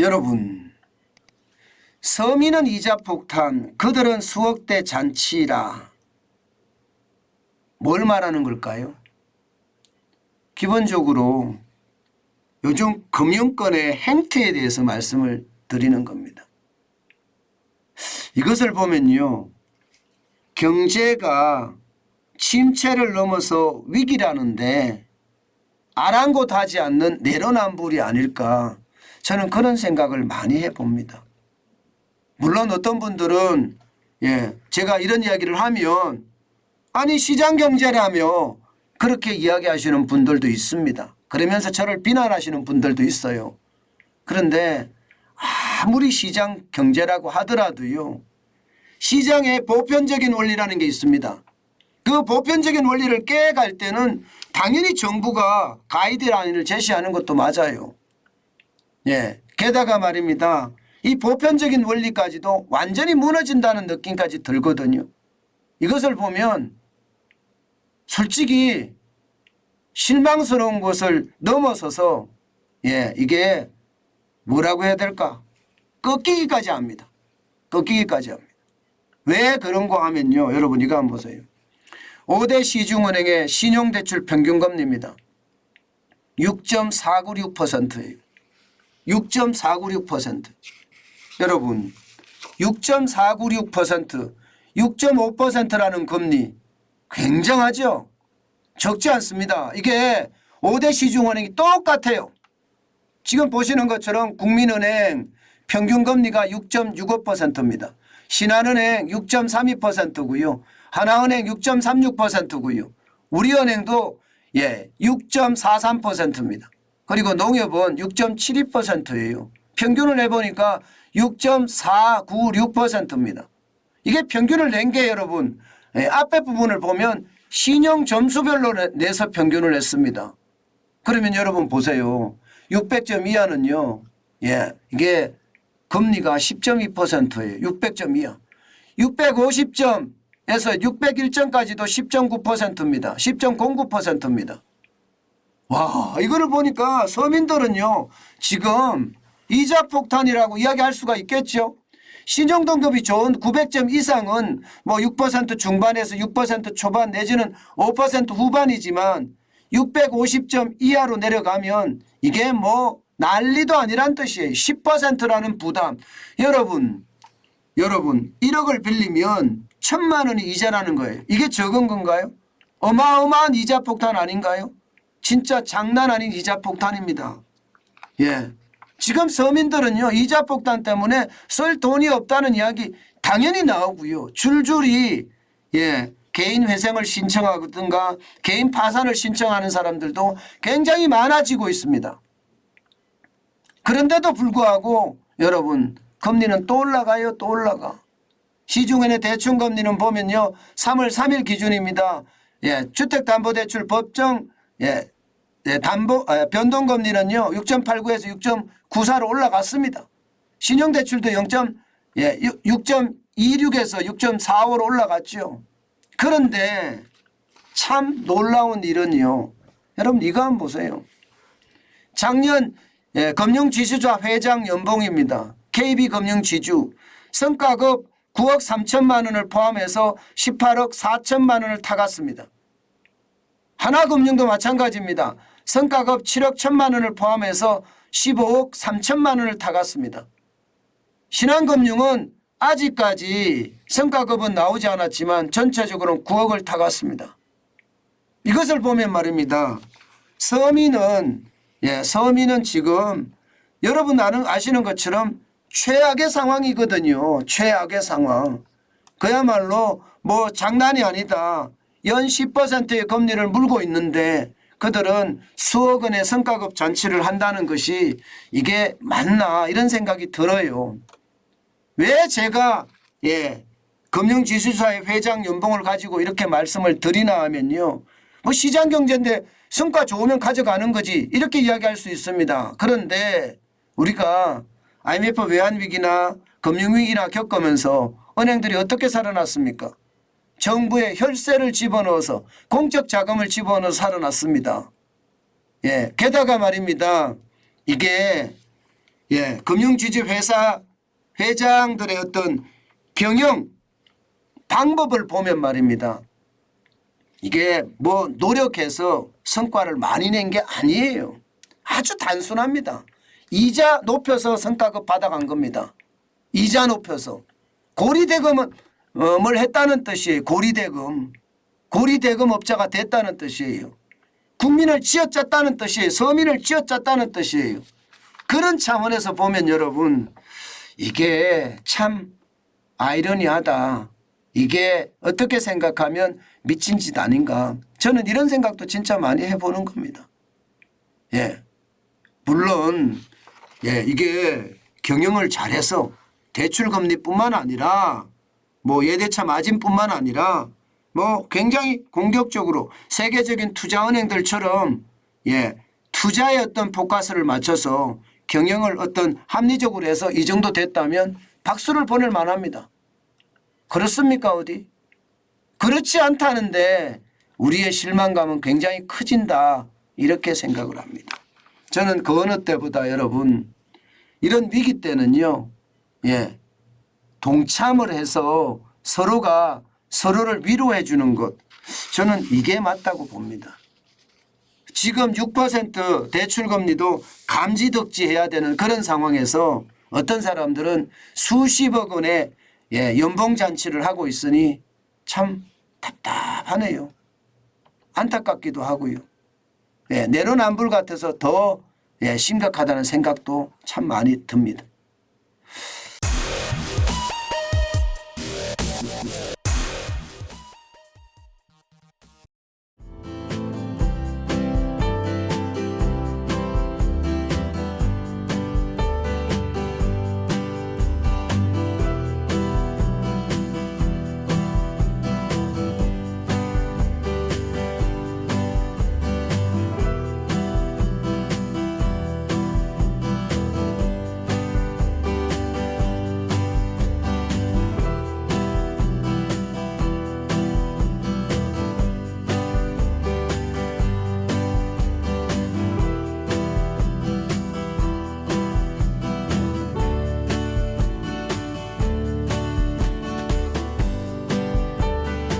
여러분, 서민은 이자 폭탄, 그들은 수억대 잔치라. 뭘 말하는 걸까요? 기본적으로 요즘 금융권의 행태에 대해서 말씀을 드리는 겁니다. 이것을 보면요, 경제가 침체를 넘어서 위기라는데 아랑곳하지 않는 내로남불이 아닐까, 저는 그런 생각을 많이 해봅니다. 물론 어떤 분들은 제가 이런 이야기를 하면 아니 시장경제라며 그렇게 이야기하시는 분들도 있습니다. 그러면서 저를 비난하시는 분들도 있어요. 그런데 아무리 시장경제라고 하더라도요, 시장에 보편적인 원리라는 게 있습니다. 그 보편적인 원리를 깨갈 때는 당연히 정부가 가이드라인을 제시하는 것도 맞아요. 게다가 말입니다, 이 보편적인 원리까지도 완전히 무너진다는 느낌까지 들거든요. 이것을 보면 솔직히 실망스러운 것을 넘어서서 이게 뭐라고 해야 될까? 꺾이기까지 합니다. 꺾이기까지 합니다. 왜 그런 거 하면요, 여러분 이거 한번 보세요. 5대 시중은행의 신용대출 평균금리입니다. 6.496%예요. 6.496%. 여러분 6.496%, 6.5%라는 금리 굉장하죠? 적지 않습니다. 이게 5대 시중은행이 똑같아요. 지금 보시는 것처럼 국민은행 평균금리가 6.65%입니다. 신한은행 6.32%고요. 하나은행 6.36%고요. 우리은행도 6.43%입니다. 그리고 농협은 6.72%예요. 평균을 내보니까 6.496%입니다. 이게 평균을 낸 게 여러분, 앞에 부분을 보면 신용 점수별로 내서 평균을 냈습니다. 그러면 여러분 보세요. 600점 이하는요, 이게 금리가 10.2%예요. 600점 이하. 650점에서 601점까지도 10.9%입니다. 10.09%입니다. 와, 이거를 보니까 서민들은요, 지금 이자 폭탄이라고 이야기할 수가 있겠죠. 신용등급이 좋은 900점 이상은 뭐 6% 중반에서 6% 초반 내지는 5% 후반이지만 650점 이하로 내려가면 이게 뭐 난리도 아니란 뜻이에요. 10%라는 부담. 여러분 1억을 빌리면 1,000만 원이 이자라는 거예요. 이게 적은 건가요? 어마어마한 이자 폭탄 아닌가요? 진짜 장난 아닌 이자 폭탄입니다. 지금 서민들은요, 이자 폭탄 때문에 쓸 돈이 없다는 이야기 당연히 나오고요. 줄줄이 개인 회생을 신청하든가 개인 파산을 신청하는 사람들도 굉장히 많아지고 있습니다. 그런데도 불구하고 여러분, 금리는 또 올라가요. 또 올라가. 시중은행 대출금리는 보면요, 3월 3일 기준입니다. 주택담보대출 법정 변동금리는요 6.89에서 6.94로 올라갔습니다. 신용대출도 6.26에서 6.45로 올라갔죠. 그런데 참 놀라운 일은요, 여러분 이거 한번 보세요. 작년 금융지주자 회장 연봉입니다. KB금융지주 성과급 9억 3천만 원을 포함해서 18억 4천만 원을 타갔습니다. 하나금융도 마찬가지입니다. 성과급 7억 1천만 원을 포함해서 15억 3천만 원을 타갔습니다. 신한금융은 아직까지 성과급은 나오지 않았지만 전체적으로 9억을 타갔습니다. 이것을 보면 말입니다, 서민은 지금 여러분 아시는 것처럼 최악의 상황이거든요. 최악의 상황. 그야말로 뭐 장난이 아니다. 연 10%의 금리를 물고 있는데 그들은 수억 원의 성과급 잔치를 한다는 것이 이게 맞나, 이런 생각이 들어요. 왜 제가 금융지주사의 회장 연봉을 가지고 이렇게 말씀을 드리나 하면요, 뭐 시장경제인데 성과 좋으면 가져가는 거지 이렇게 이야기할 수 있습니다. 그런데 우리가 IMF 외환위기나 금융위기나 겪으면서 은행들이 어떻게 살아났습니까? 정부의 혈세를 집어넣어서 공적 자금을 집어넣어서 살아났습니다. 게다가 말입니다, 이게 예, 금융지주 회사 회장들의 어떤 경영 방법을 보면 말입니다. 이게 뭐 노력해서 성과를 많이 낸 게 아니에요. 아주 단순합니다. 이자 높여서 성과급 받아간 겁니다. 이자 높여서. 고리대금은 뭘 했다는 뜻이에요. 고리대금. 고리대금 업자가 됐다는 뜻이에요. 국민을 쥐어짰다는 뜻이에요. 서민을 쥐어짰다는 뜻이에요. 그런 차원에서 보면 여러분 이게 참 아이러니하다. 이게 어떻게 생각하면 미친 짓 아닌가. 저는 이런 생각도 진짜 많이 해보는 겁니다. 예. 물론 예, 이게 경영을 잘해서 대출금리뿐만 아니라 뭐 예대차 마진뿐만 아니라 뭐 굉장히 공격적으로 세계적인 투자은행들처럼 예, 투자의 어떤 포커스를 맞춰서 경영을 어떤 합리적으로 해서 이 정도 됐다면 박수를 보낼 만합니다. 그렇습니까 어디? 그렇지 않다는데 우리의 실망감은 굉장히 커진다 이렇게 생각을 합니다. 저는 그 어느 때보다 여러분 이런 위기 때는요. 예, 동참을 해서 서로가 서로를 위로해 주는 것 저는 이게 맞다고 봅니다. 지금 6% 대출금리도 감지덕지해야 되는 그런 상황에서 어떤 사람들은 수십억 원의 예, 연봉잔치를 하고 있으니 참 답답하네요. 안타깝기도 하고요. 예, 내로남불 같아서 더 예, 심각하다는 생각도 참 많이 듭니다.